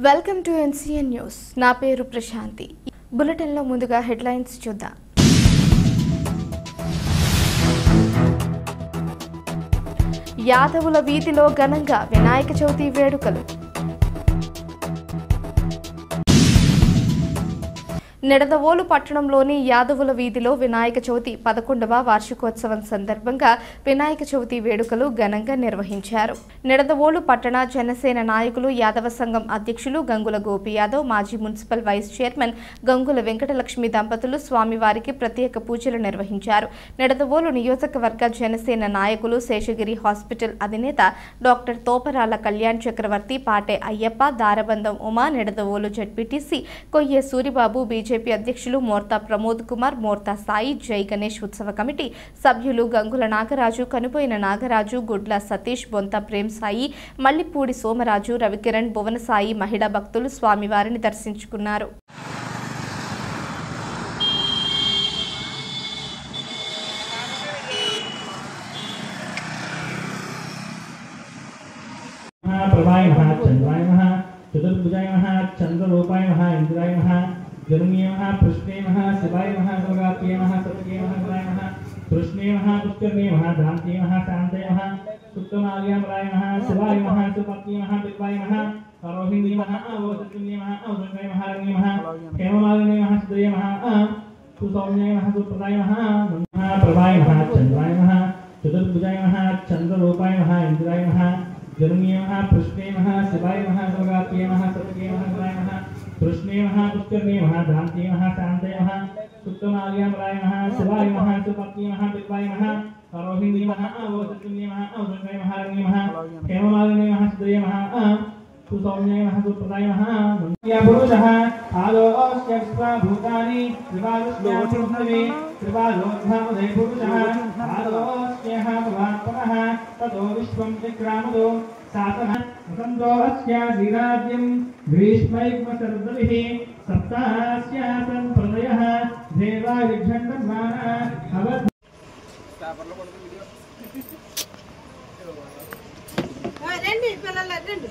Welcome to NCN news. నా పేరు ప్రశాంతి. బులెటిన్లో ముందుగా హెడ్లైన్స్ చూద్దాం. యాదవుల వీధిలో ఘనంగా వినాయక చవితి వేడుకలు. నిడదవోలు పట్టణంలోని యాదవుల వీధిలో వినాయక చవితి 11వ వార్షికోత్సవం సందర్భంగా వినాయక చవితి వేడుకలు ఘనంగా నిర్వహించారు. నిడదవోలు పట్టణ జనసేన నాయకులు, యాదవ సంఘం అధ్యక్షులు గంగుల గోపి యాదవ్, మాజీ municipal vice chairman Gangula Venkatalakshmi దంపతులు స్వామివారికి ప్రత్యేక పూజలు నిర్వహించారు. నిడదవోలు నియోజకవర్గ జనసేన నాయకులు, శేషగిరి హాస్పిటల్ అధినేత doctor Toparala Kalyan Chakravarthi, Pate Ayyappa, Darabandam Uma, Nidadavolu ZPTC Koyye Suribabu, BJP అధ్యక్షులు మోర్తా ప్రమోద్ కుమార్, మోర్తా సాయి, జై గణేష్ ఉత్సవ కమిటీ సభ్యులు గంగుల నాగరాజు, కనుపోయిన నాగరాజు, గుడ్ల సతీష్, బొంత ప్రేమ్ సాయి, మల్లిపూడి సోమరాజు, రవికిరణ్, భువన సాయి మహిళా భక్తులు స్వామివారిని దర్శించుకున్నారు. चतुर्भुजाय नमः, चंद्ररूपाय नमः, इंद्राय नमः, जन्मीय नमः, पुष्णे नमः, शिवाय नमः, दुर्गाप्रिय नमः, सत्यके नमः, गुणाय नमः, कृष्णे नमः, पुष्करणे नमः, धान्ते नमः, शान्ते नमः, सुक्तमार्यामराय नमः, शिवाय नमः, सुपत्ये नमः, बिल्वाय नमः, करोहिणी नमः, अवसतिन्ये नमः, अवसंगाय नमः, रंगे नमः, हेममालिने नमः, सुदये नमः, सुसौम्ये नमः, सुप्रदाय नमः, प्रभाय नमः, चंद्राय नमः, चतुर्भुजाय नमः, चंद्ररूपाय नमः, इंद्राय नमः, जन्मीय नमः, पुष्णे नमः, शिवाय नमः, दुर्गाप्रिय नमः, सत्यके नमः, गुणाय नमः, कृष्णे नमः, पुष्करणे नमः, धान्ते नमः, शान्ते नमः, सुक्तमार्यामराय नमः, शिवाय नमः, सुपत्ये नमः, बिल्वाय नमः, करोहिणी नमः, अवसतिन्ये नमः, अवसंगाय नमः, रंगे नमः, हेममालिने नमः, सुदये नमः, सुसौम्ये नमः, सुप्रदाय नमः, या पुरुषः आलोक्य विश्वभूतानि विवादस्यामृतमे त्रिवालोद्धामदे पुरुषः आलोक्यः भवात्मनः ततो विश्वं चक्रामदो सातः वसन्तो अस्या श्रीराज्यं ग्रीष्मैक्मशरद्भिः सप्तास्यासन् प्रदयः देवा विघ्नन्मानः अवत् రండి పిల్లలు రండి